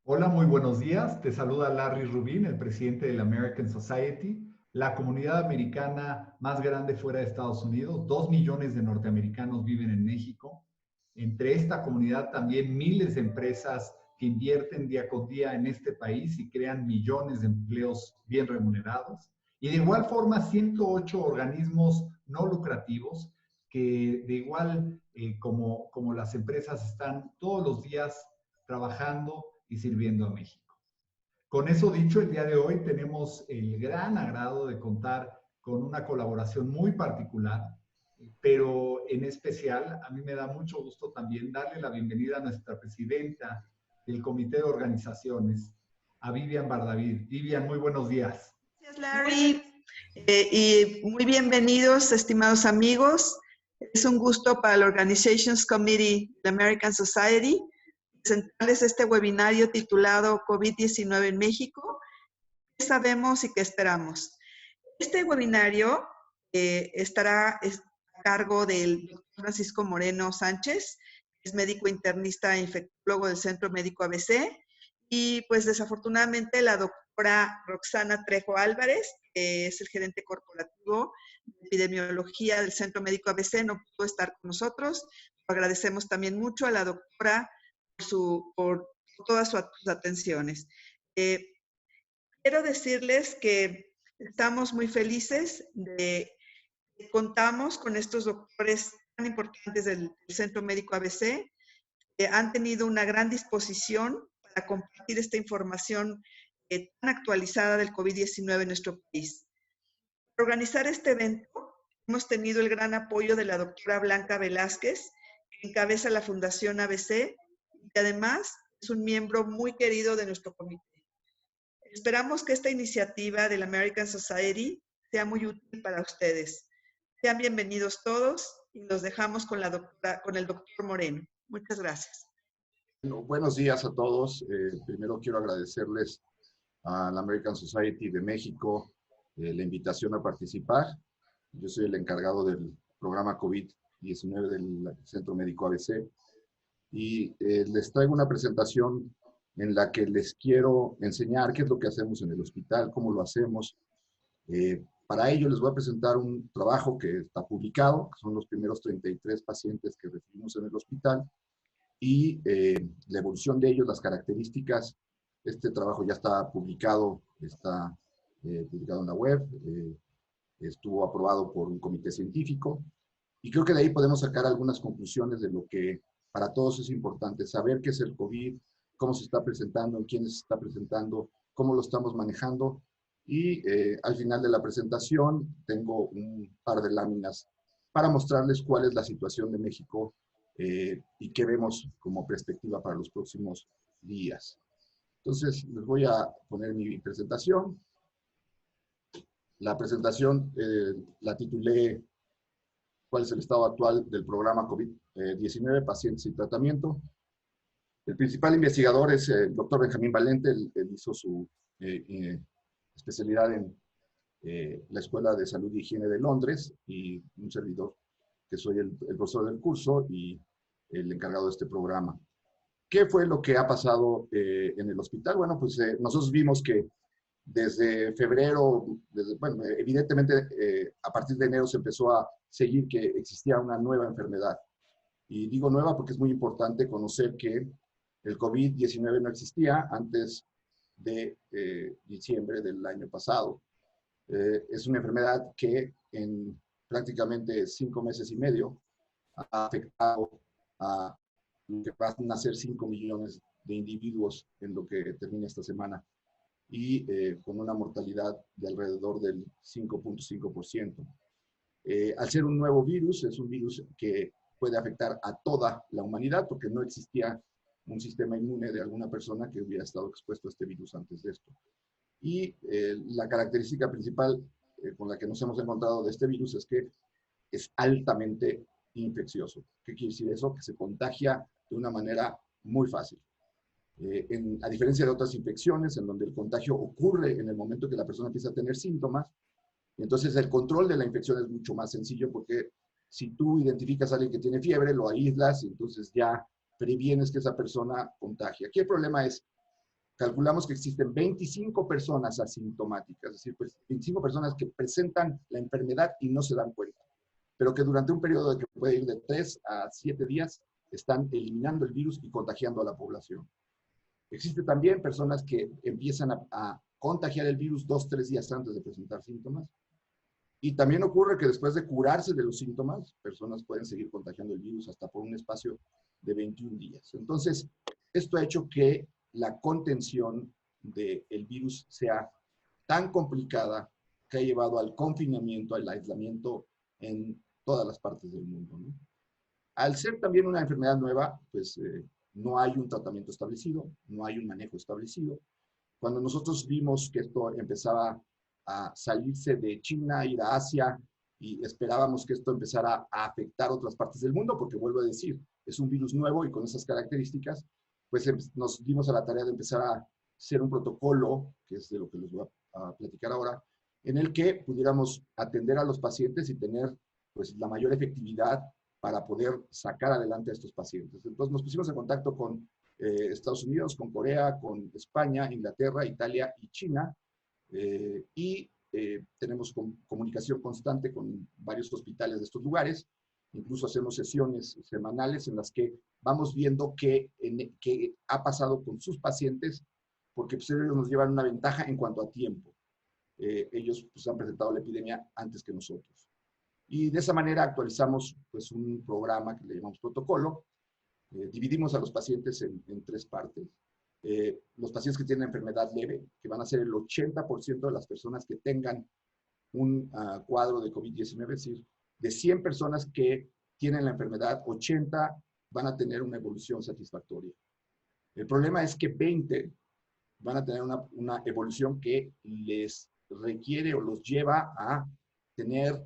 Hola, muy buenos días. Te saluda Larry Rubin, el presidente de la American Society, la comunidad americana más grande fuera de Estados Unidos. 2 millones de norteamericanos viven en México. Entre esta comunidad también miles de empresas que invierten día con día en este país y crean millones de empleos bien remunerados. Y de igual forma, 108 organismos no lucrativos que de igual como las empresas están todos los días trabajando y sirviendo a México. Con eso dicho, el día de hoy tenemos el gran agrado de contar con una colaboración muy particular, pero en especial a mí me da mucho gusto también darle la bienvenida a nuestra presidenta del Comité de Organizaciones, a Vivian Bardavid. Vivian, muy buenos días. Gracias, Larry. Y muy bienvenidos, estimados amigos. Es un gusto para el Organizations Committee de American Society presentarles este webinario titulado COVID-19 en México. ¿Qué sabemos y qué esperamos? Este webinario estará a cargo del doctor Francisco Moreno Sánchez, que es médico internista e infectólogo del Centro Médico ABC, y pues desafortunadamente la doctora Roxana Trejo Álvarez, que es el gerente corporativo de epidemiología del Centro Médico ABC, no pudo estar con nosotros. Agradecemos también mucho a la doctora por todas sus atenciones. Quiero decirles que estamos muy felices de que contamos con estos doctores tan importantes del Centro Médico ABC, que han tenido una gran disposición para compartir esta información tan actualizada del COVID-19 en nuestro país. Para organizar este evento, hemos tenido el gran apoyo de la doctora Blanca Velázquez, que encabeza la Fundación ABC, y además es un miembro muy querido de nuestro comité. Esperamos que esta iniciativa de la American Society sea muy útil para ustedes. Sean bienvenidos todos y los dejamos con el doctor Moreno. Muchas gracias. Bueno, buenos días a todos. Primero quiero agradecerles a la American Society de México la invitación a participar. Yo soy el encargado del programa COVID-19 del Centro Médico ABC y les traigo una presentación en la que les quiero enseñar qué es lo que hacemos en el hospital, cómo lo hacemos. Para ello les voy a presentar un trabajo que está publicado, que son los primeros 33 pacientes que recibimos en el hospital y la evolución de ellos, las características. Este trabajo ya está publicado, está publicado en la web, estuvo aprobado por un comité científico y creo que de ahí podemos sacar algunas conclusiones de lo que para todos es importante, saber qué es el COVID, cómo se está presentando, en quiénes se está presentando, cómo lo estamos manejando. Y al final de la presentación tengo un par de láminas para mostrarles cuál es la situación de México y qué vemos como perspectiva para los próximos días. Entonces, les voy a poner mi presentación. La presentación la titulé ¿Cuál es el estado actual del programa COVID-19, pacientes y tratamiento? El principal investigador es el doctor Benjamín Valente. Él hizo su especialidad en la Escuela de Salud y Higiene de Londres, y un servidor que soy el profesor del curso y el encargado de este programa. ¿Qué fue lo que ha pasado en el hospital? Bueno, pues nosotros vimos que desde febrero, bueno, evidentemente a partir de enero se empezó a seguir que existía una nueva enfermedad. Y digo nueva porque es muy importante conocer que el COVID-19 no existía antes de diciembre del año pasado. Es una enfermedad que en prácticamente 5 meses y medio ha afectado a lo que van a ser 5 millones de individuos en lo que termina esta semana, y con una mortalidad de alrededor del 5.5%. Al ser un nuevo virus, es un virus que puede afectar a toda la humanidad, porque no existía un sistema inmune de alguna persona que hubiera estado expuesto a este virus antes de esto. Y la característica principal con la que nos hemos encontrado de este virus es que es altamente infeccioso. ¿Qué quiere decir eso? Que se contagia de una manera muy fácil. A diferencia de otras infecciones, en donde el contagio ocurre en el momento que la persona empieza a tener síntomas, y entonces el control de la infección es mucho más sencillo, porque si tú identificas a alguien que tiene fiebre, lo aíslas y entonces ya previenes que esa persona contagie. Aquí el problema es calculamos que existen 25 personas asintomáticas, es decir, pues 25 personas que presentan la enfermedad y no se dan cuenta, pero que durante un periodo que puede ir de 3 a 7 días están eliminando el virus y contagiando a la población. Existe también personas que empiezan a contagiar el virus 2 o 3 días antes de presentar síntomas. Y también ocurre que después de curarse de los síntomas, personas pueden seguir contagiando el virus hasta por un espacio de 21 días. Entonces, esto ha hecho que la contención del virus sea tan complicada que ha llevado al confinamiento, al aislamiento en todas las partes del mundo, ¿no? Al ser también una enfermedad nueva, pues no hay un tratamiento establecido, no hay un manejo establecido. Cuando nosotros vimos que esto empezaba a salirse de China, ir a Asia, y esperábamos que esto empezara a afectar otras partes del mundo, porque vuelvo a decir, es un virus nuevo y con esas características, pues nos dimos a la tarea de empezar a hacer un protocolo, que es de lo que les voy a platicar ahora, en el que pudiéramos atender a los pacientes y tener pues la mayor efectividad para poder sacar adelante a estos pacientes. Entonces nos pusimos en contacto con Estados Unidos, con Corea, con España, Inglaterra, Italia y China, tenemos comunicación constante con varios hospitales de estos lugares. Incluso hacemos sesiones semanales en las que vamos viendo qué ha pasado con sus pacientes, porque pues, ellos nos llevan una ventaja en cuanto a tiempo. Ellos pues, han presentado la epidemia antes que nosotros. Y de esa manera actualizamos pues, un programa que le llamamos protocolo. Dividimos a los pacientes en 3 partes. Los pacientes que tienen enfermedad leve, que van a ser el 80% de las personas que tengan un cuadro de COVID-19, es decir, de 100 personas que tienen la enfermedad, 80 van a tener una evolución satisfactoria. El problema es que 20 van a tener una evolución que les requiere o los lleva a tener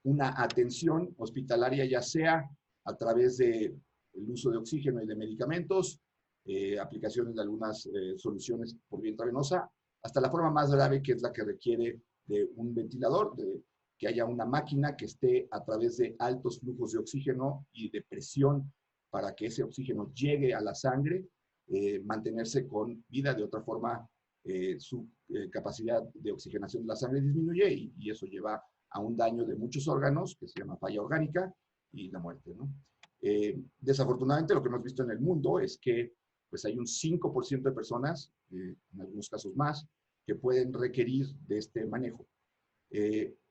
una atención hospitalaria, ya sea a través del uso de oxígeno y de medicamentos, aplicaciones de algunas soluciones por vía intravenosa, hasta la forma más grave, que es la que requiere de un ventilador, que haya una máquina que esté a través de altos flujos de oxígeno y de presión para que ese oxígeno llegue a la sangre, mantenerse con vida. De otra forma, su capacidad de oxigenación de la sangre disminuye y eso lleva a un daño de muchos órganos, que se llama falla orgánica, y la muerte, ¿no? Desafortunadamente, lo que hemos visto en el mundo es que pues, hay un 5% de personas, en algunos casos más, que pueden requerir de este manejo.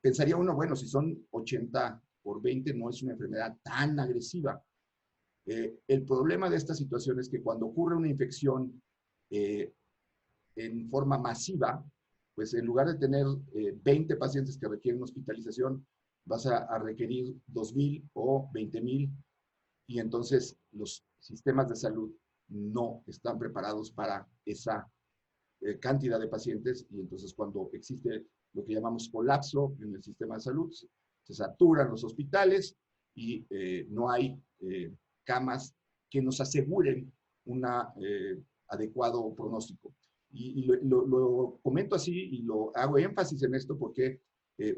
Pensaría uno, bueno, si son 80 por 20, no es una enfermedad tan agresiva. El problema de esta situación es que cuando ocurre una infección en forma masiva, pues en lugar de tener 20 pacientes que requieren hospitalización, vas a requerir 2,000 o 20,000, y entonces los sistemas de salud no están preparados para esa cantidad de pacientes, y entonces cuando existe lo que llamamos colapso en el sistema de salud, se saturan los hospitales y no hay camas que nos aseguren un adecuado pronóstico. Y lo comento así y lo hago énfasis en esto porque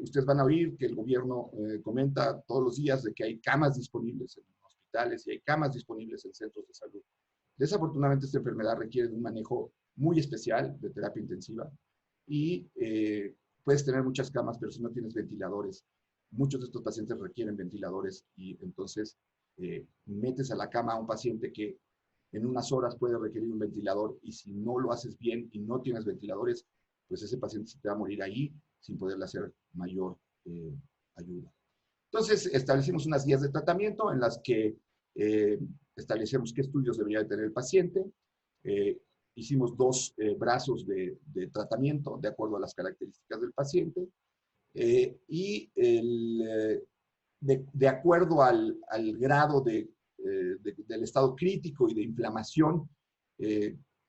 ustedes van a oír que el gobierno comenta todos los días de que hay camas disponibles en hospitales y hay camas disponibles en centros de salud. Desafortunadamente, esta enfermedad requiere de un manejo muy especial de terapia intensiva y puedes tener muchas camas, pero si no tienes ventiladores, muchos de estos pacientes requieren ventiladores y entonces metes a la cama a un paciente que en unas horas puede requerir un ventilador, y si no lo haces bien y no tienes ventiladores, pues ese paciente se te va a morir ahí sin poderle hacer mayor ayuda. Entonces, establecimos unas guías de tratamiento en las que establecemos qué estudios debería tener el paciente. Hicimos 2 brazos de tratamiento de acuerdo a las características del paciente. Y de acuerdo al grado del estado crítico y de inflamación,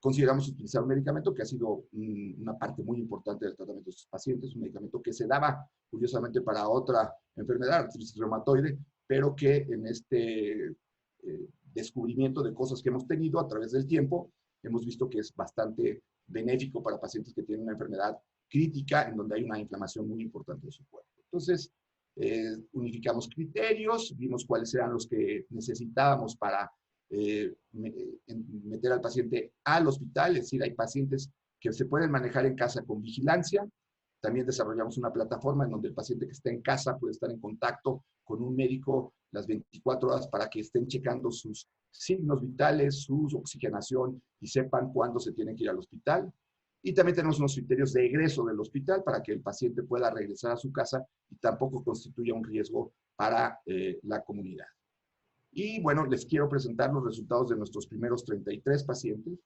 consideramos utilizar un medicamento que ha sido una parte muy importante del tratamiento de estos pacientes, un medicamento que se daba curiosamente para otra enfermedad, artritis reumatoide, pero que en este descubrimiento de cosas que hemos tenido a través del tiempo, hemos visto que es bastante benéfico para pacientes que tienen una enfermedad crítica en donde hay una inflamación muy importante de su cuerpo. Entonces, unificamos criterios, vimos cuáles eran los que necesitábamos para meter meter al paciente al hospital, es decir, hay pacientes que se pueden manejar en casa con vigilancia. También desarrollamos una plataforma en donde el paciente que está en casa puede estar en contacto con un médico las 24 horas para que estén checando sus signos vitales, su oxigenación y sepan cuándo se tienen que ir al hospital. Y también tenemos unos criterios de egreso del hospital para que el paciente pueda regresar a su casa y tampoco constituya un riesgo para la comunidad. Y bueno, les quiero presentar los resultados de nuestros primeros 33 pacientes.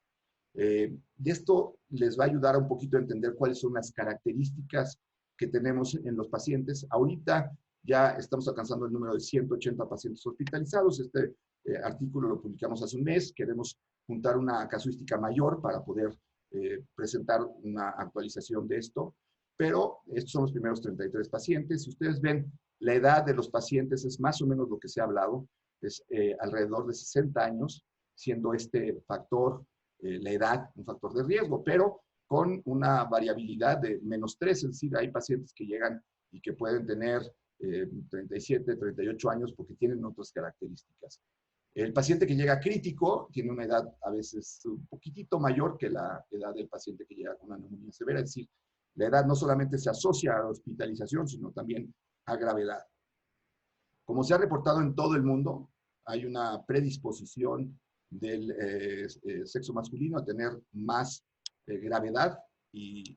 De esto les va a ayudar un poquito a entender cuáles son las características que tenemos en los pacientes. Ahorita ya estamos alcanzando el número de 180 pacientes hospitalizados. Este artículo lo publicamos hace un mes. Queremos juntar una casuística mayor para poder presentar una actualización de esto. Pero estos son los primeros 33 pacientes. Si ustedes ven, la edad de los pacientes es más o menos lo que se ha hablado. Es alrededor de 60 años, siendo este factor, la edad, un factor de riesgo, pero con una variabilidad de -3, es decir, hay pacientes que llegan y que pueden tener 37, 38 años porque tienen otras características. El paciente que llega crítico tiene una edad a veces un poquitito mayor que la edad del paciente que llega con una neumonía severa, es decir, la edad no solamente se asocia a la hospitalización, sino también a gravedad. Como se ha reportado en todo el mundo, hay una predisposición del sexo masculino a tener más gravedad y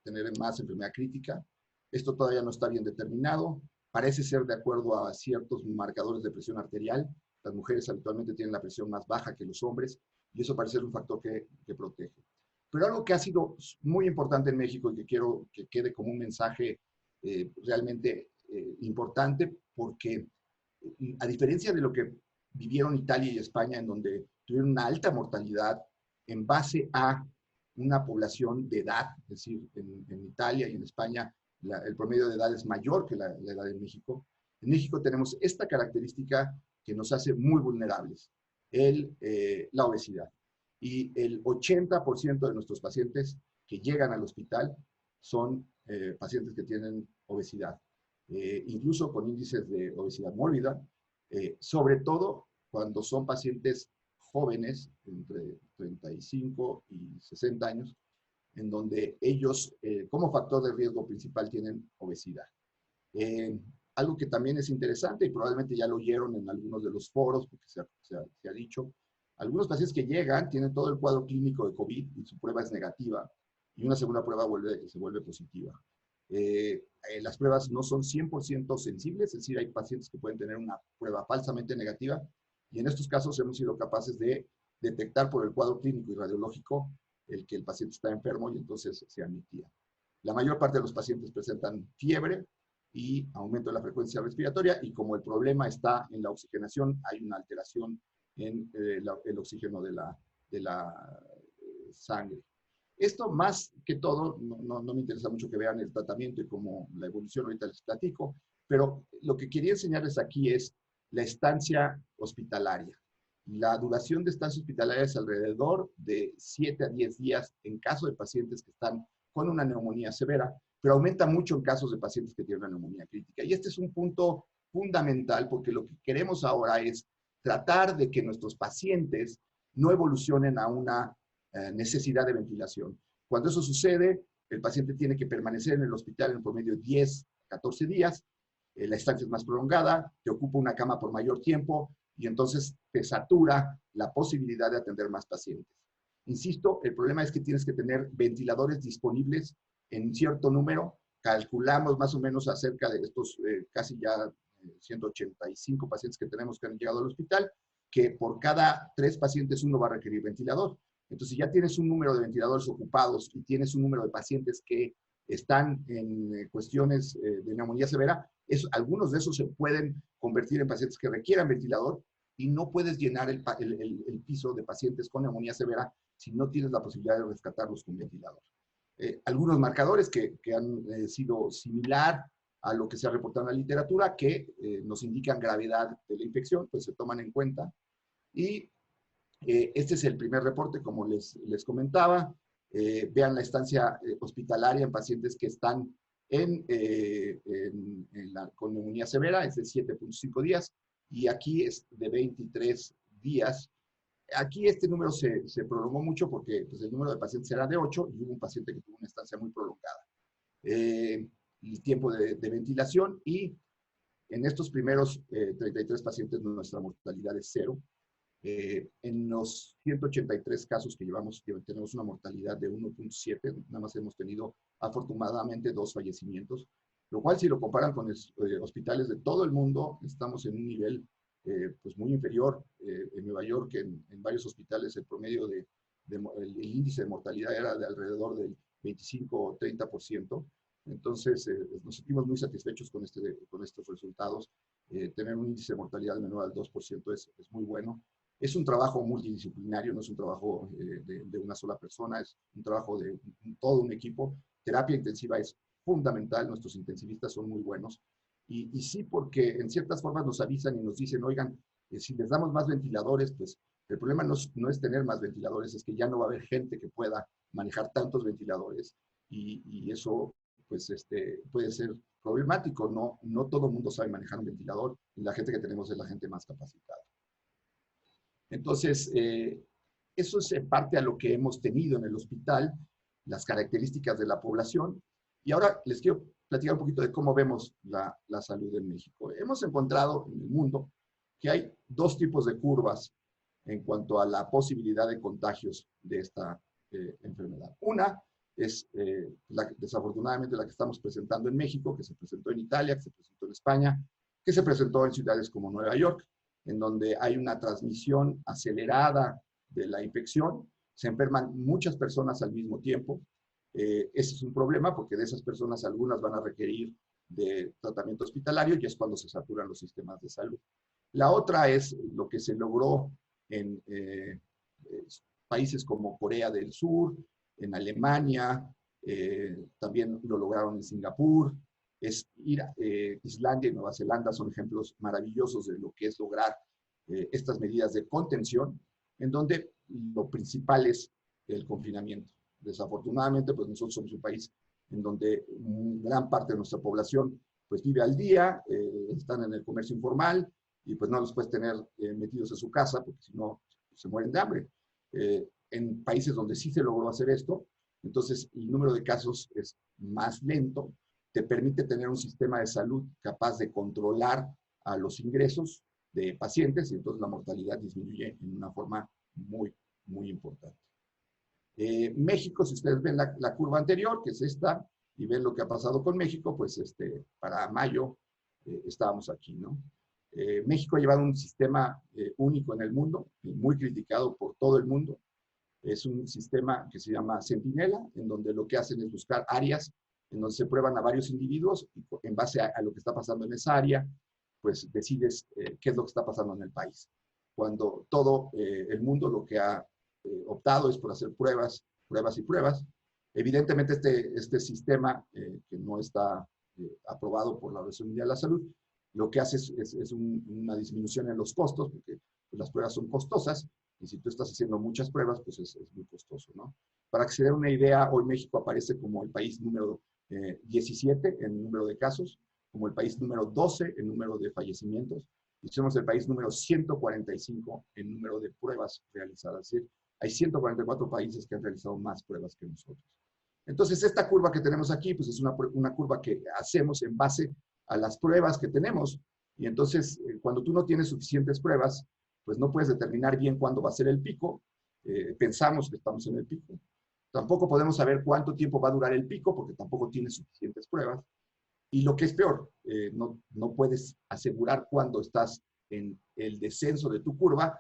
tener más enfermedad crítica. Esto todavía no está bien determinado. Parece ser de acuerdo a ciertos marcadores de presión arterial. Las mujeres habitualmente tienen la presión más baja que los hombres y eso parece ser un factor que protege. Pero algo que ha sido muy importante en México y que quiero que quede como un mensaje realmente importante, porque a diferencia de lo que vivieron Italia y España, en donde tuvieron una alta mortalidad en base a una población de edad, es decir, en Italia y en España el promedio de edad es mayor que la edad de México. En México tenemos esta característica que nos hace muy vulnerables, la obesidad. Y el 80% de nuestros pacientes que llegan al hospital son pacientes que tienen obesidad. Incluso con índices de obesidad mórbida, sobre todo cuando son pacientes jóvenes, entre 35 y 60 años, en donde ellos, como factor de riesgo principal, tienen obesidad. Algo que también es interesante, y probablemente ya lo oyeron en algunos de los foros, porque se ha dicho, algunos pacientes que llegan tienen todo el cuadro clínico de COVID y su prueba es negativa, y una segunda prueba se vuelve positiva. Las pruebas no son 100% sensibles, es decir, hay pacientes que pueden tener una prueba falsamente negativa y en estos casos hemos sido capaces de detectar por el cuadro clínico y radiológico el que el paciente está enfermo y entonces se admitía. La mayor parte de los pacientes presentan fiebre y aumento de la frecuencia respiratoria y como el problema está en la oxigenación, hay una alteración en el oxígeno de la sangre. Esto más que todo, no me interesa mucho que vean el tratamiento y cómo la evolución ahorita les platico, pero lo que quería enseñarles aquí es la estancia hospitalaria. La duración de estancia hospitalaria es alrededor de 7 a 10 días en caso de pacientes que están con una neumonía severa, pero aumenta mucho en casos de pacientes que tienen una neumonía crítica. Y este es un punto fundamental porque lo que queremos ahora es tratar de que nuestros pacientes no evolucionen a una necesidad de ventilación. Cuando eso sucede, el paciente tiene que permanecer en el hospital en promedio 10 a 14 días, la estancia es más prolongada, te ocupa una cama por mayor tiempo y entonces te satura la posibilidad de atender más pacientes. Insisto, el problema es que tienes que tener ventiladores disponibles en cierto número. Calculamos más o menos acerca de estos casi ya 185 pacientes que tenemos que han llegado al hospital, que por cada 3 pacientes uno va a requerir ventilador. Entonces, si ya tienes un número de ventiladores ocupados y tienes un número de pacientes que están en cuestiones de neumonía severa, algunos de esos se pueden convertir en pacientes que requieran ventilador y no puedes llenar el piso de pacientes con neumonía severa si no tienes la posibilidad de rescatarlos con ventilador. Algunos marcadores que han sido similar a lo que se ha reportado en la literatura, que nos indican gravedad de la infección, pues se toman en cuenta. Y este es el primer reporte, como les comentaba. Vean la estancia hospitalaria en pacientes que están con neumonía severa, es de 7.5 días, y aquí es de 23 días. aquí este número se prolongó mucho porque pues, el número de pacientes era de 8 y hubo un paciente que tuvo una estancia muy prolongada. El tiempo de ventilación y en estos primeros 33 pacientes nuestra mortalidad es 0. En los 183 casos que llevamos, tenemos una mortalidad de 1.7, nada más hemos tenido afortunadamente 2 fallecimientos, lo cual si lo comparan con hospitales de todo el mundo, estamos en un nivel pues muy inferior. En Nueva York, en varios hospitales, el promedio el índice de mortalidad era de alrededor del 25 o 30%. Entonces, nos sentimos muy satisfechos con estos resultados. Tener un índice de mortalidad menor al 2% es muy bueno. Es un trabajo multidisciplinario, no es un trabajo de una sola persona, es un trabajo de todo un equipo. Terapia intensiva es fundamental, nuestros intensivistas son muy buenos. Y sí, porque en ciertas formas nos avisan y nos dicen, oigan, si les damos más ventiladores, pues el problema no es tener más ventiladores, es que ya no va a haber gente que pueda manejar tantos ventiladores y eso pues puede ser problemático. No todo el mundo sabe manejar un ventilador y la gente que tenemos es la gente más capacitada. Entonces, eso es parte a lo que hemos tenido en el hospital, las características de la población. Y ahora les quiero platicar un poquito de cómo vemos la salud en México. Hemos encontrado en el mundo que hay 2 tipos de curvas en cuanto a la posibilidad de contagios de esta enfermedad. Una es, desafortunadamente, la que estamos presentando en México, que se presentó en Italia, que se presentó en España, que se presentó en ciudades como Nueva York, en donde hay una transmisión acelerada de la infección, se enferman muchas personas al mismo tiempo. Ese es un problema porque de esas personas algunas van a requerir de tratamiento hospitalario y es cuando se saturan los sistemas de salud. La otra es lo que se logró en países como Corea del Sur, en Alemania, también lo lograron en Singapur, Islandia y Nueva Zelanda son ejemplos maravillosos de lo que es lograr estas medidas de contención, en donde lo principal es el confinamiento. Desafortunadamente, pues nosotros somos un país en donde gran parte de nuestra población pues vive al día, están en el comercio informal y pues no los puedes tener metidos en su casa porque si no se mueren de hambre. En países donde sí se logró hacer esto, entonces el número de casos es más lento, te permite tener un sistema de salud capaz de controlar a los ingresos de pacientes y entonces la mortalidad disminuye en una forma muy, muy importante. México, si ustedes ven la curva anterior, que es esta, y ven lo que ha pasado con México, pues para mayo estábamos aquí, ¿no? México ha llevado un sistema único en el mundo, muy criticado por todo el mundo. Es un sistema que se llama Centinela, en donde lo que hacen es buscar áreas en donde se prueban a varios individuos y en base a lo que está pasando en esa área, pues decides qué es lo que está pasando en el país. Cuando todo el mundo lo que ha optado es por hacer pruebas, pruebas y pruebas. Evidentemente este sistema que no está aprobado por la Organización Mundial de la Salud, lo que hace es una disminución en los costos, porque pues, las pruebas son costosas, y si tú estás haciendo muchas pruebas, pues es muy costoso, ¿no? Para que se den una idea, hoy México aparece como el país número 17 en número de casos, como el país número 12 en número de fallecimientos, y somos el país número 145 en número de pruebas realizadas. Es decir, hay 144 países que han realizado más pruebas que nosotros. Entonces, esta curva que tenemos aquí, pues es una curva que hacemos en base a las pruebas que tenemos. Y entonces, cuando tú no tienes suficientes pruebas, pues no puedes determinar bien cuándo va a ser el pico. Pensamos que estamos en el pico. Tampoco podemos saber cuánto tiempo va a durar el pico, porque tampoco tienes suficientes pruebas. Y lo que es peor, no puedes asegurar cuándo estás en el descenso de tu curva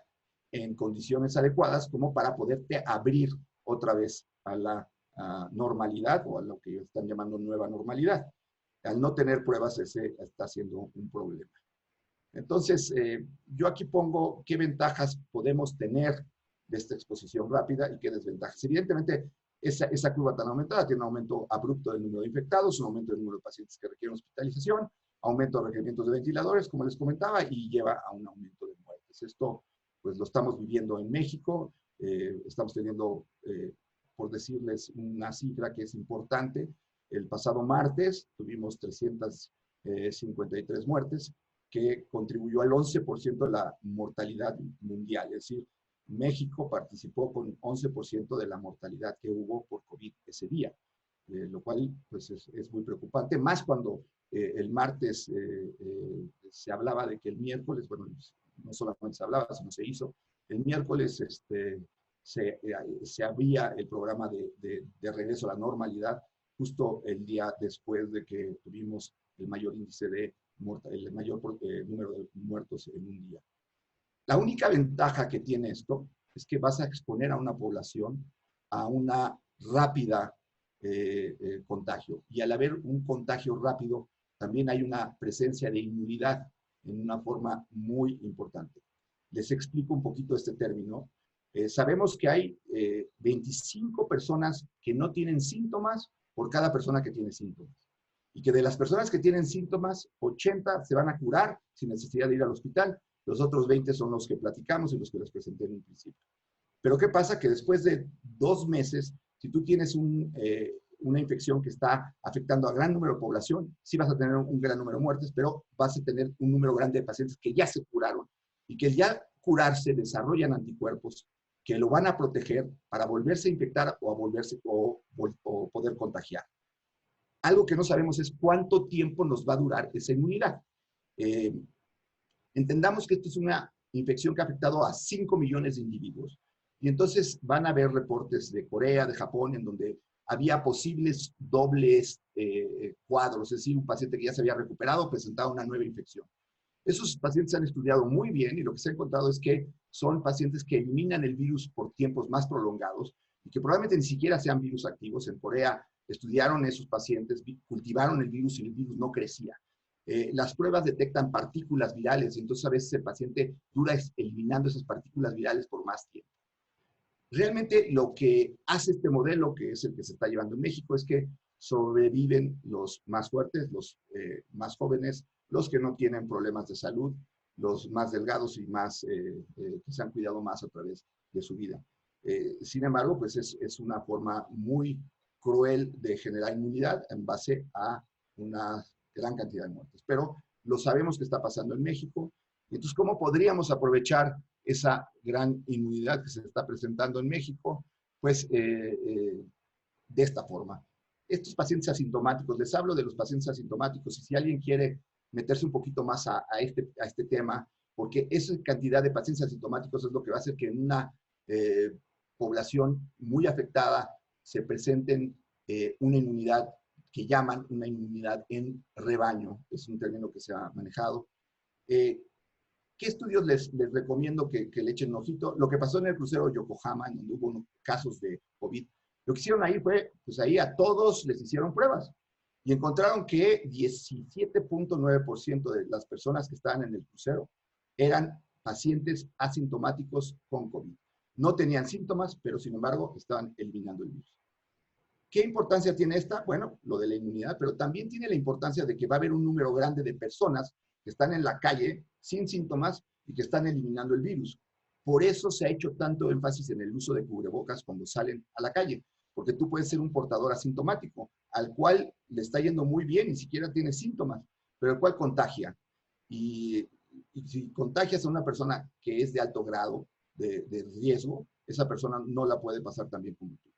en condiciones adecuadas como para poderte abrir otra vez a la normalidad o a lo que están llamando nueva normalidad. Al no tener pruebas, ese está siendo un problema. Entonces, yo aquí pongo qué ventajas podemos tener de esta exposición rápida y qué desventajas. Evidentemente, esa curva tan aumentada tiene un aumento abrupto del número de infectados, un aumento del número de pacientes que requieren hospitalización, aumento de requerimientos de ventiladores, como les comentaba, y lleva a un aumento de muertes. Esto, pues, lo estamos viviendo en México. Estamos teniendo, por decirles una cifra que es importante, el pasado martes tuvimos 353 muertes, que contribuyó al 11% de la mortalidad mundial. Es decir, México participó con 11% de la mortalidad que hubo por COVID ese día, lo cual pues, es muy preocupante, más cuando el martes se hablaba de que el miércoles, bueno, no solamente se hablaba, sino se hizo, el miércoles se abría el programa de regreso a la normalidad, justo el día después de que tuvimos el mayor índice de el mayor número de muertos en un día. La única ventaja que tiene esto es que vas a exponer a una población a una rápida contagio. Y al haber un contagio rápido, también hay una presencia de inmunidad en una forma muy importante. Les explico un poquito este término. Sabemos que hay 25 personas que no tienen síntomas por cada persona que tiene síntomas. Y que de las personas que tienen síntomas, 80 se van a curar sin necesidad de ir al hospital. Los otros 20 son los que platicamos y los que les presenté en un principio. Pero ¿qué pasa? Que después de 2 meses, si tú tienes una infección que está afectando a gran número de población, sí vas a tener un gran número de muertes, pero vas a tener un número grande de pacientes que ya se curaron y que ya curarse desarrollan anticuerpos que lo van a proteger para volverse a infectar o poder contagiar. Algo que no sabemos es cuánto tiempo nos va a durar esa inmunidad. Entendamos que esto es una infección que ha afectado a 5 millones de individuos. Y entonces van a haber reportes de Corea, de Japón, en donde había posibles dobles cuadros, es decir, un paciente que ya se había recuperado presentaba una nueva infección. Esos pacientes se han estudiado muy bien y lo que se ha encontrado es que son pacientes que eliminan el virus por tiempos más prolongados y que probablemente ni siquiera sean virus activos. En Corea estudiaron esos pacientes, cultivaron el virus y el virus no crecía. Las pruebas detectan partículas virales y entonces a veces el paciente dura eliminando esas partículas virales por más tiempo. Realmente lo que hace este modelo, que es el que se está llevando en México, es que sobreviven los más fuertes, los más jóvenes, los que no tienen problemas de salud, los más delgados y más que se han cuidado más a través de su vida. Sin embargo, pues es una forma muy cruel de generar inmunidad en base a una gran cantidad de muertes. Pero lo sabemos que está pasando en México. Entonces, ¿cómo podríamos aprovechar esa gran inmunidad que se está presentando en México? Pues de esta forma. Estos pacientes asintomáticos, les hablo de los pacientes asintomáticos, y si alguien quiere meterse un poquito más a este tema, porque esa cantidad de pacientes asintomáticos es lo que va a hacer que en una población muy afectada se presenten una inmunidad que llaman una inmunidad en rebaño, es un término que se ha manejado. ¿Qué estudios les recomiendo que le echen un ojito? Lo que pasó en el crucero Yokohama, en donde hubo casos de COVID, lo que hicieron ahí fue, pues ahí a todos les hicieron pruebas y encontraron que 17.9% de las personas que estaban en el crucero eran pacientes asintomáticos con COVID. No tenían síntomas, pero sin embargo estaban eliminando el virus. ¿Qué importancia tiene esta? Bueno, lo de la inmunidad, pero también tiene la importancia de que va a haber un número grande de personas que están en la calle sin síntomas y que están eliminando el virus. Por eso se ha hecho tanto énfasis en el uso de cubrebocas cuando salen a la calle, porque tú puedes ser un portador asintomático, al cual le está yendo muy bien, ni siquiera tiene síntomas, pero el cual contagia. Y si contagias a una persona que es de alto grado de riesgo, esa persona no la puede pasar tan bien como tú.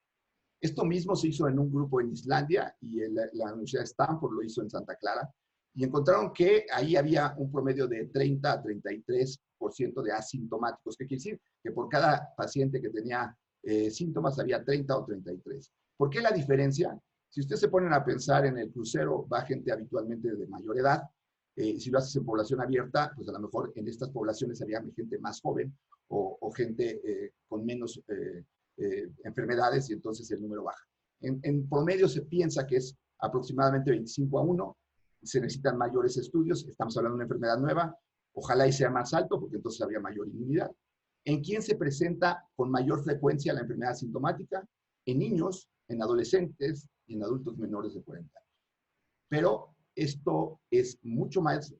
Esto mismo se hizo en un grupo en Islandia y la Universidad de Stanford lo hizo en Santa Clara y encontraron que ahí había un promedio de 30 a 33% de asintomáticos. ¿Qué quiere decir? Que por cada paciente que tenía síntomas había 30 o 33. ¿Por qué la diferencia? Si ustedes se ponen a pensar en el crucero, va gente habitualmente de mayor edad. Si lo haces en población abierta, pues a lo mejor en estas poblaciones había gente más joven o gente con menos enfermedades y entonces el número baja. En promedio se piensa que es aproximadamente 25-1, se necesitan mayores estudios, estamos hablando de una enfermedad nueva, ojalá y sea más alto porque entonces habría mayor inmunidad. ¿En quién se presenta con mayor frecuencia la enfermedad asintomática? En niños, en adolescentes y en adultos menores de 40 años. Pero esto es mucho más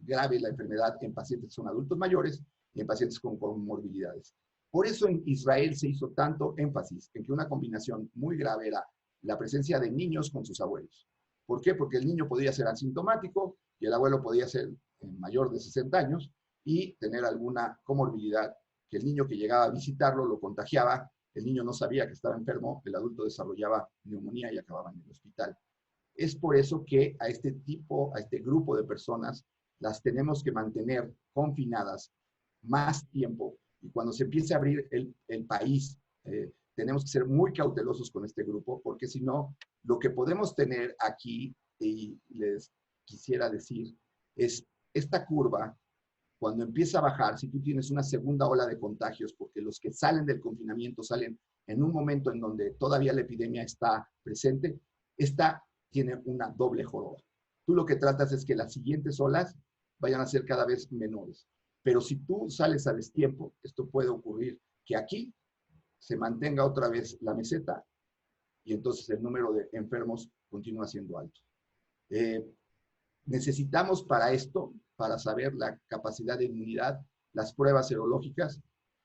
grave la enfermedad en pacientes que son adultos mayores y en pacientes con comorbilidades. Por eso en Israel se hizo tanto énfasis en que una combinación muy grave era la presencia de niños con sus abuelos. ¿Por qué? Porque el niño podía ser asintomático y el abuelo podía ser mayor de 60 años y tener alguna comorbilidad que el niño que llegaba a visitarlo lo contagiaba, el niño no sabía que estaba enfermo, el adulto desarrollaba neumonía y acababa en el hospital. Es por eso que a este grupo de personas, las tenemos que mantener confinadas más tiempo. Y cuando se empiece a abrir el país, tenemos que ser muy cautelosos con este grupo, porque si no, lo que podemos tener aquí, y les quisiera decir, es esta curva, cuando empieza a bajar, si tú tienes una segunda ola de contagios, porque los que salen del confinamiento salen en un momento en donde todavía la epidemia está presente, esta tiene una doble joroba. Tú lo que tratas es que las siguientes olas vayan a ser cada vez menores. Pero si tú sales a destiempo, esto puede ocurrir que aquí se mantenga otra vez la meseta y entonces el número de enfermos continúa siendo alto. Necesitamos para esto, para saber la capacidad de inmunidad, las pruebas serológicas.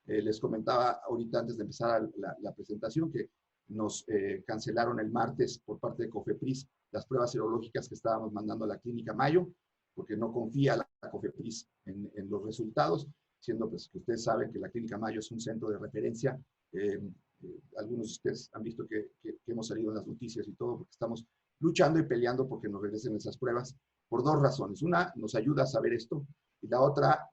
Les comentaba ahorita antes de empezar la presentación que nos cancelaron el martes por parte de COFEPRIS las pruebas serológicas que estábamos mandando a la Clínica Mayo, porque no confía la COFEPRIS en los resultados, siendo pues que ustedes saben que la Clínica Mayo es un centro de referencia. Algunos de ustedes han visto que hemos salido en las noticias y todo, porque estamos luchando y peleando porque nos regresen esas pruebas por dos razones. Una, nos ayuda a saber esto, y la otra,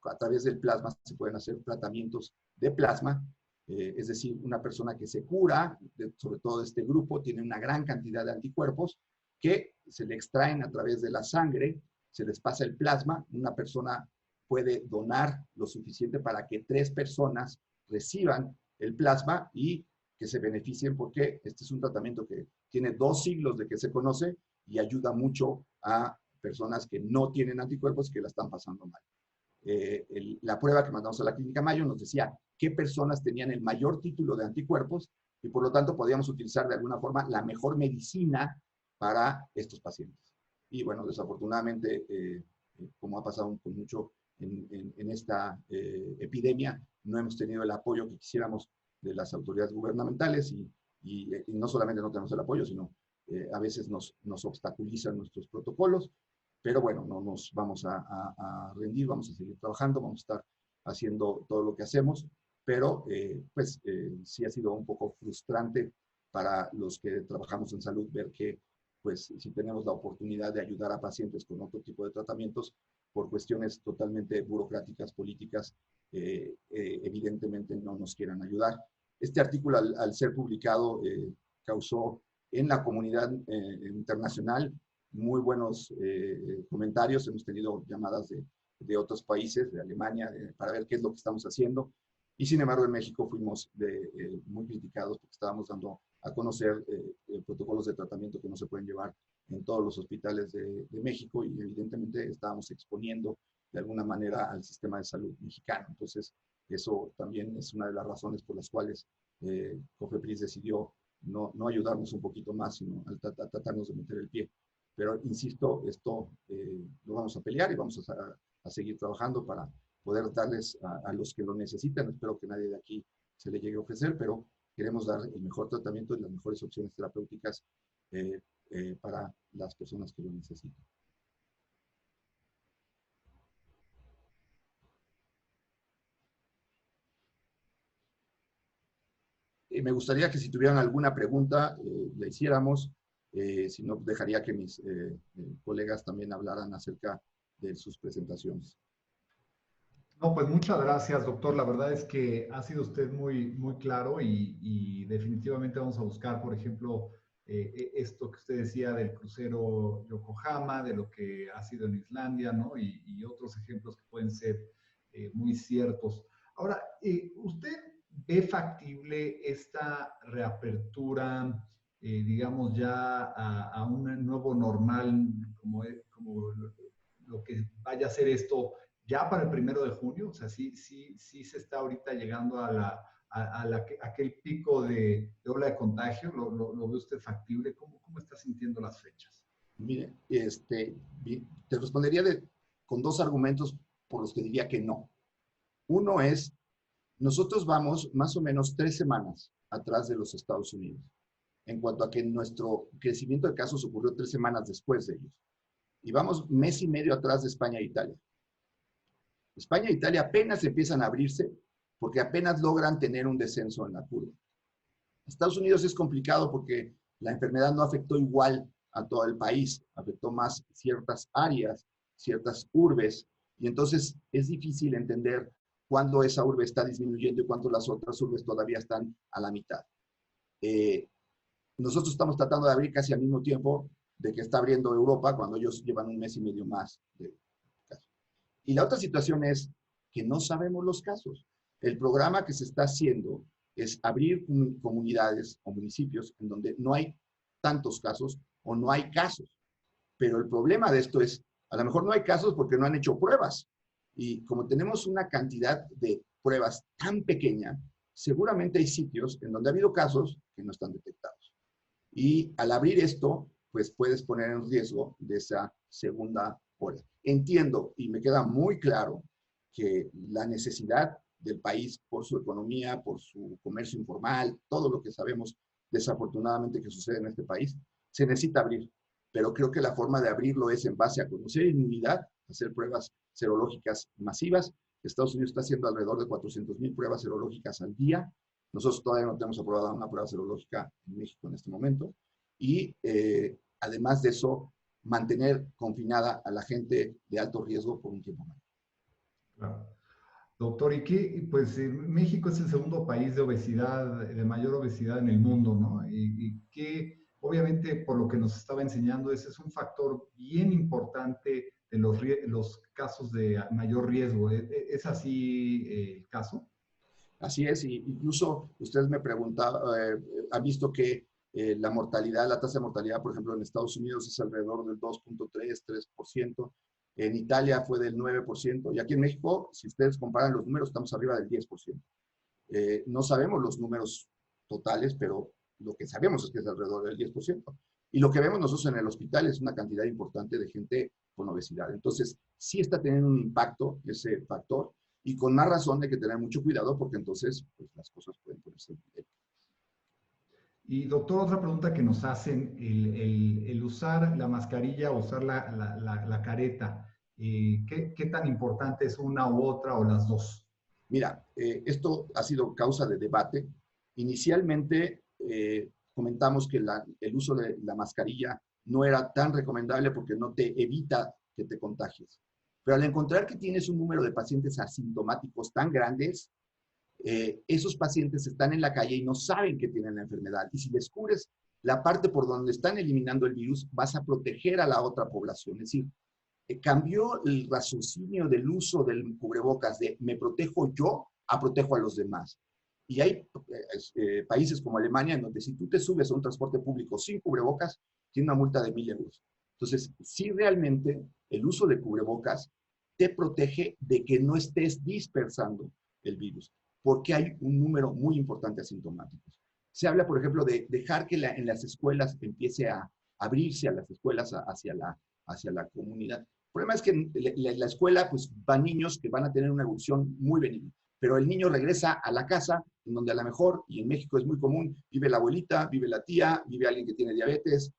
a través del plasma se pueden hacer tratamientos de plasma, es decir, una persona que se cura, sobre todo de este grupo, tiene una gran cantidad de anticuerpos que se le extraen a través de la sangre, se les pasa el plasma, una persona puede donar lo suficiente para que 3 personas reciban el plasma y que se beneficien, porque este es un tratamiento que tiene 2 siglos de que se conoce y ayuda mucho a personas que no tienen anticuerpos y que la están pasando mal. La prueba que mandamos a la Clínica Mayo nos decía qué personas tenían el mayor título de anticuerpos y por lo tanto podíamos utilizar de alguna forma la mejor medicina para estos pacientes. Y bueno, desafortunadamente, como ha pasado con mucho en esta epidemia, no hemos tenido el apoyo que quisiéramos de las autoridades gubernamentales y no solamente no tenemos el apoyo, sino a veces nos obstaculizan nuestros protocolos. Pero bueno, no nos vamos a rendir, vamos a seguir trabajando, vamos a estar haciendo todo lo que hacemos, pero sí ha sido un poco frustrante para los que trabajamos en salud ver que pues si tenemos la oportunidad de ayudar a pacientes con otro tipo de tratamientos, por cuestiones totalmente burocráticas, políticas, evidentemente no nos quieran ayudar. Este artículo al ser publicado causó en la comunidad internacional muy buenos comentarios. Hemos tenido llamadas de otros países, de Alemania, para ver qué es lo que estamos haciendo. Y sin embargo, en México fuimos muy criticados porque estábamos dando a conocer protocolos de tratamiento que no se pueden llevar en todos los hospitales de México y evidentemente estábamos exponiendo de alguna manera al sistema de salud mexicano. Entonces, eso también es una de las razones por las cuales COFEPRIS decidió no ayudarnos un poquito más, sino tratarnos de meter el pie. Pero insisto, esto lo vamos a pelear y vamos a seguir trabajando para poder darles a los que lo necesitan. Espero que nadie de aquí se le llegue a ofrecer, pero queremos dar el mejor tratamiento y las mejores opciones terapéuticas para las personas que lo necesitan. Me gustaría que si tuvieran alguna pregunta, la hiciéramos. Si no, dejaría que mis colegas también hablaran acerca de sus presentaciones. No, pues muchas gracias, doctor. La verdad es que ha sido usted muy, muy claro y definitivamente vamos a buscar, por ejemplo, esto que usted decía del crucero Yokohama, de lo que ha sido en Islandia, ¿no? Y otros ejemplos que pueden ser muy ciertos. Ahora, ¿usted ve factible esta reapertura, digamos, ya a un nuevo normal, como lo que vaya a ser esto ya para el 1 de junio? O sea, sí se está ahorita llegando a aquel pico de ola de contagio. ¿Lo ve usted factible? ¿Cómo está sintiendo las fechas? Mire, te respondería con 2 argumentos por los que diría que no. Uno es, nosotros vamos más o menos 3 semanas atrás de los Estados Unidos, en cuanto a que nuestro crecimiento de casos ocurrió 3 semanas después de ellos. Y vamos 1 mes y medio atrás de España e Italia. España e Italia apenas empiezan a abrirse porque apenas logran tener un descenso en la curva. Estados Unidos es complicado porque la enfermedad no afectó igual a todo el país, afectó más ciertas áreas, ciertas urbes, y entonces es difícil entender cuándo esa urbe está disminuyendo y cuándo las otras urbes todavía están a la mitad. Nosotros estamos tratando de abrir casi al mismo tiempo de que está abriendo Europa, cuando ellos llevan un mes y medio más de casos. Y la otra situación es que no sabemos los casos. El programa que se está haciendo es abrir comunidades o municipios en donde no hay tantos casos o no hay casos. Pero el problema de esto es, a lo mejor no hay casos porque no han hecho pruebas. Y como tenemos una cantidad de pruebas tan pequeña, seguramente hay sitios en donde ha habido casos que no están detectados. Y al abrir esto, pues puedes poner en riesgo de esa segunda ola. Entiendo y me queda muy claro que la necesidad del país por su economía, por su comercio informal, todo lo que sabemos desafortunadamente que sucede en este país, se necesita abrir. Pero creo que la forma de abrirlo es en base a conocer inmunidad, hacer pruebas serológicas masivas. Estados Unidos está haciendo alrededor de 400,000 pruebas serológicas al día. Nosotros todavía no tenemos aprobada una prueba serológica en México en este momento. Y además de eso, mantener confinada a la gente de alto riesgo por un tiempo más. Claro. Doctor, ¿y qué? Pues México es el segundo país de obesidad, de mayor obesidad en el mundo, ¿no? Y que obviamente por lo que nos estaba enseñando, ese es un factor bien importante de los casos de mayor riesgo. ¿Es así el caso? Así es, y incluso ustedes me preguntaban, han visto que la mortalidad, la tasa de mortalidad, por ejemplo, en Estados Unidos es alrededor del 2.3, 3%. En Italia fue del 9%, y aquí en México, si ustedes comparan los números, estamos arriba del 10%. No sabemos los números totales, pero lo que sabemos es que es alrededor del 10%. Y lo que vemos nosotros en el hospital es una cantidad importante de gente con obesidad. Entonces, sí está teniendo un impacto ese factor, y con más razón hay que tener mucho cuidado, porque entonces pues, las cosas pueden ponerse bien. Y doctor, otra pregunta que nos hacen, el usar la mascarilla o usar la careta, ¿qué tan importante es una u otra o las dos? Mira, esto ha sido causa de debate. Inicialmente comentamos que el uso de la mascarilla no era tan recomendable porque no te evita que te contagies. Pero al encontrar que tienes un número de pacientes asintomáticos tan grandes, esos pacientes están en la calle y no saben que tienen la enfermedad. Y si descubres la parte por donde están eliminando el virus, vas a proteger a la otra población. Es decir, cambió el raciocinio del uso del cubrebocas de me protejo yo a protejo a los demás. Y hay países como Alemania en donde si tú te subes a un transporte público sin cubrebocas, tiene una multa de 1,000 euros. Entonces, sí realmente el uso de cubrebocas te protege de que no estés dispersando el virus, porque hay un número muy importante de asintomáticos. Se habla, por ejemplo, de dejar que en las escuelas empiece a abrirse a las escuelas hacia la comunidad. El problema es que en la escuela pues, van niños que van a tener una evolución muy benigna, pero el niño regresa a la casa, en donde a lo mejor, y en México es muy común, vive la abuelita, vive la tía, vive alguien que tiene diabetes,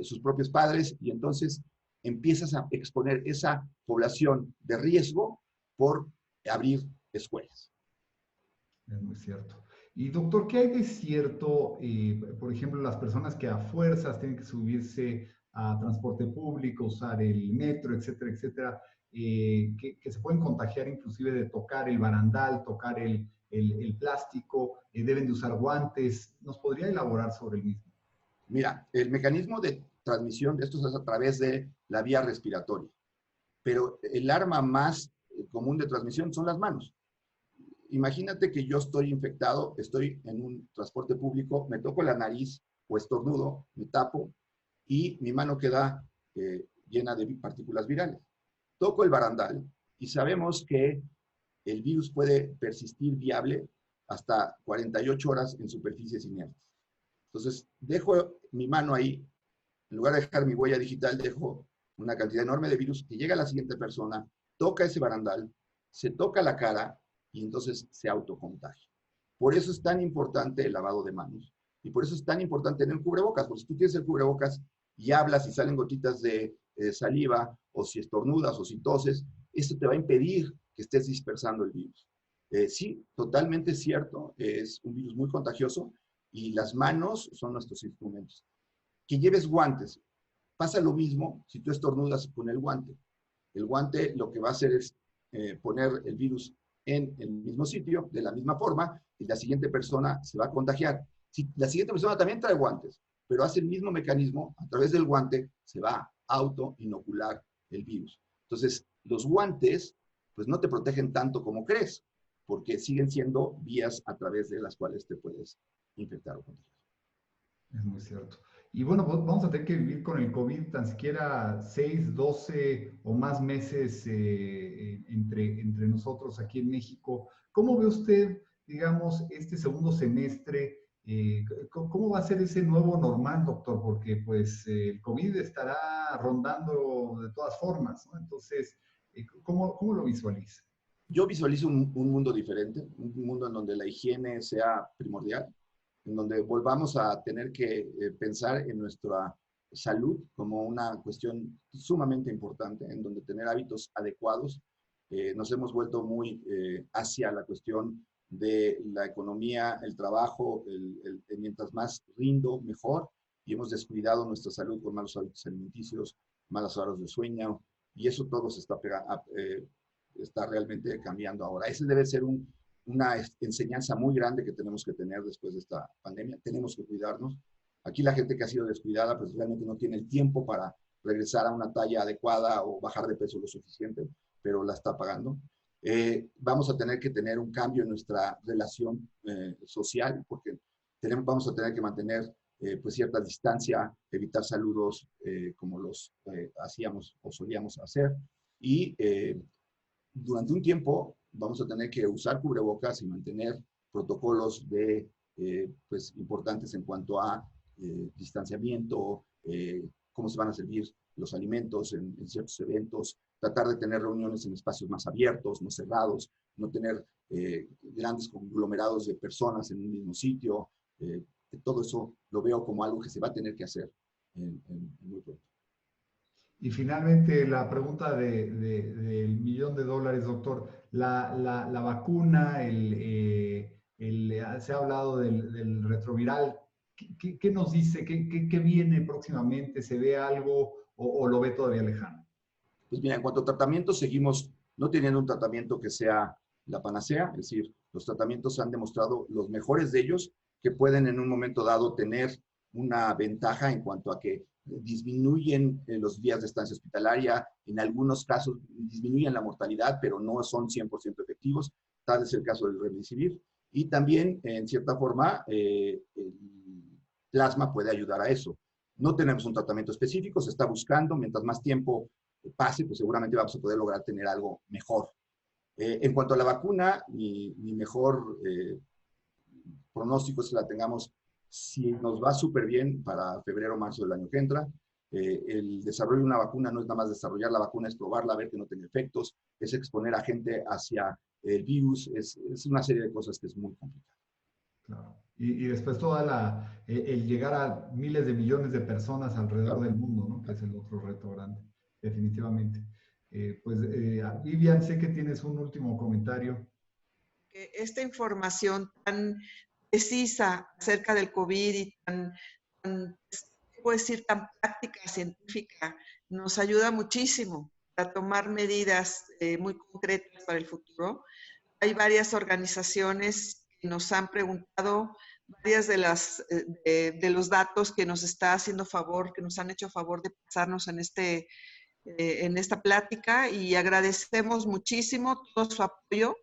sus propios padres, y entonces empiezas a exponer esa población de riesgo por abrir escuelas. Es muy cierto. Y doctor, ¿qué hay de cierto, por ejemplo, las personas que a fuerzas tienen que subirse a transporte público, usar el metro, etcétera, etcétera, que se pueden contagiar inclusive de tocar el barandal, tocar el plástico, deben de usar guantes? ¿Nos podría elaborar sobre el mismo? Mira, el mecanismo de transmisión de esto es a través de la vía respiratoria, pero el arma más común de transmisión son las manos. Imagínate que yo estoy infectado, estoy en un transporte público, me toco la nariz o estornudo, me tapo y mi mano queda llena de partículas virales. Toco el barandal y sabemos que el virus puede persistir viable hasta 48 horas en superficies inertes. Entonces, dejo mi mano ahí, en lugar de dejar mi huella digital, dejo una cantidad enorme de virus que llega a la siguiente persona, toca ese barandal, se toca la cara y entonces se autocontagia. Por eso es tan importante el lavado de manos y por eso es tan importante tener cubrebocas, porque si tú tienes el cubrebocas y hablas y salen gotitas de saliva, o si estornudas o si toses, esto te va a impedir que estés dispersando el virus. Sí, totalmente cierto, es un virus muy contagioso y las manos son nuestros instrumentos. Que lleves guantes. Pasa lo mismo si tú estornudas con el guante. El guante lo que va a hacer es poner el virus en el mismo sitio, de la misma forma, y la siguiente persona se va a contagiar. Si la siguiente persona también trae guantes, pero hace el mismo mecanismo, a través del guante se va a auto-inocular el virus. Entonces, los guantes, pues no te protegen tanto como crees, porque siguen siendo vías a través de las cuales te puedes infectar o contagiar. Es muy cierto. Y bueno, pues vamos a tener que vivir con el COVID tan siquiera 6, 12 o más meses entre nosotros aquí en México. ¿Cómo ve usted, digamos, este segundo semestre? ¿Cómo va a ser ese nuevo normal, doctor? Porque pues el COVID estará rondando de todas formas, ¿no? Entonces, ¿cómo lo visualiza? Yo visualizo un mundo diferente, un mundo en donde la higiene sea primordial, en donde volvamos a tener que pensar en nuestra salud como una cuestión sumamente importante, en donde tener hábitos adecuados. Nos hemos vuelto muy hacia la cuestión de la economía, el trabajo, mientras más rindo, mejor, y hemos descuidado nuestra salud con malos hábitos alimenticios, malas horas de sueño, y eso todo se está realmente cambiando ahora. Ese debe ser una enseñanza muy grande que tenemos que tener después de esta pandemia. Tenemos que cuidarnos. Aquí la gente que ha sido descuidada, pues realmente no tiene el tiempo para regresar a una talla adecuada o bajar de peso lo suficiente, pero la está pagando. Vamos a tener que tener un cambio en nuestra relación social, porque vamos a tener que mantener pues cierta distancia, evitar saludos como los hacíamos o solíamos hacer. Y durante un tiempo vamos a tener que usar cubrebocas y mantener protocolos pues, importantes en cuanto a distanciamiento, cómo se van a servir los alimentos en ciertos eventos, tratar de tener reuniones en espacios más abiertos, no cerrados, no tener grandes conglomerados de personas en un mismo sitio. Todo eso lo veo como algo que se va a tener que hacer muy pronto. Y finalmente, la pregunta del $1.000.000, doctor. La vacuna, se ha hablado del retroviral. ¿Qué nos dice? ¿Qué viene próximamente? ¿Se ve algo o lo ve todavía lejano? Pues mira, en cuanto a tratamientos, seguimos no teniendo un tratamiento que sea la panacea, es decir, los tratamientos han demostrado, los mejores de ellos, que pueden en un momento dado tener una ventaja en cuanto a que disminuyen los días de estancia hospitalaria, en algunos casos disminuyen la mortalidad, pero no son 100% efectivos, tal es el caso del Remdesivir, y también, en cierta forma, el plasma puede ayudar a eso. No tenemos un tratamiento específico, se está buscando, mientras más tiempo pase, pues seguramente vamos a poder lograr tener algo mejor. En cuanto a la vacuna, mi mejor pronóstico es que la tengamos, si nos va súper bien, para febrero o marzo del año que entra. El desarrollo de una vacuna no es nada más desarrollar la vacuna, es probarla, ver que no tenga efectos, es exponer a gente hacia el virus, es una serie de cosas que es muy complicado. Claro. Y después el llegar a miles de millones de personas alrededor del mundo, ¿no? Que es el otro reto grande, definitivamente. Vivian, sé que tienes un último comentario. Esta información tan precisa acerca del COVID y puedo decir, tan práctica, científica, nos ayuda muchísimo a tomar medidas muy concretas para el futuro. Hay varias organizaciones que nos han preguntado varias de los datos que nos está haciendo favor, que nos han hecho favor de pasarnos en esta plática, y agradecemos muchísimo todo su apoyo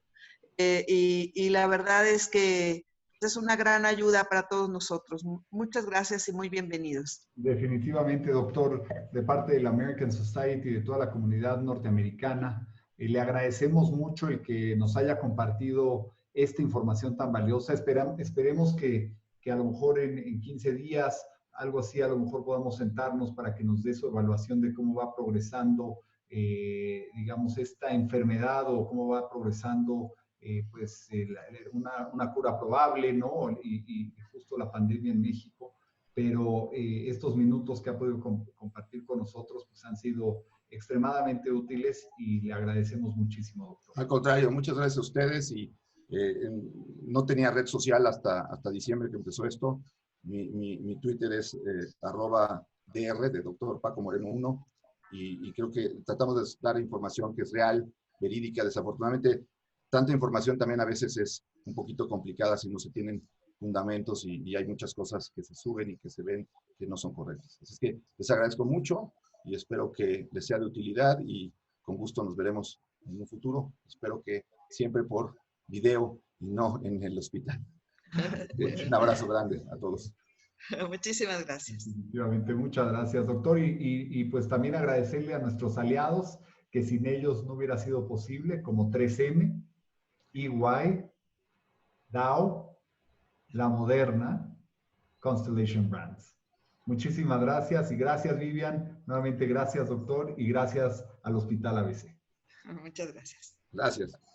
y la verdad es que es una gran ayuda para todos nosotros. Muchas gracias y muy bienvenidos. Definitivamente, doctor, de parte de la American Society y de toda la comunidad norteamericana, le agradecemos mucho el que nos haya compartido esta información tan valiosa. Esperemos que a lo mejor en 15 días, algo así, a lo mejor podamos sentarnos para que nos dé su evaluación de cómo va progresando, digamos, esta enfermedad o cómo va progresando una cura probable, ¿no? Y justo la pandemia en México. Pero estos minutos que ha podido compartir con nosotros pues han sido extremadamente útiles y le agradecemos muchísimo, doctor. Al contrario, muchas gracias a ustedes y no tenía red social hasta diciembre que empezó esto. Mi Twitter es @dr de Dr. Paco Moreno 1 y creo que tratamos de dar información que es real, verídica. Desafortunadamente, tanta información también a veces es un poquito complicada si no se tienen fundamentos y hay muchas cosas que se suben y que se ven que no son correctas. Así es que les agradezco mucho y espero que les sea de utilidad y con gusto nos veremos en un futuro. Espero que siempre por video y no en el hospital. Un abrazo grande a todos. Muchísimas gracias. Definitivamente, muchas gracias, doctor. Y pues también agradecerle a nuestros aliados, que sin ellos no hubiera sido posible, como 3M, EY, Dow, La Moderna, Constellation Brands. Muchísimas gracias y gracias, Vivian. Nuevamente gracias, doctor, y gracias al Hospital ABC. Muchas gracias. Gracias.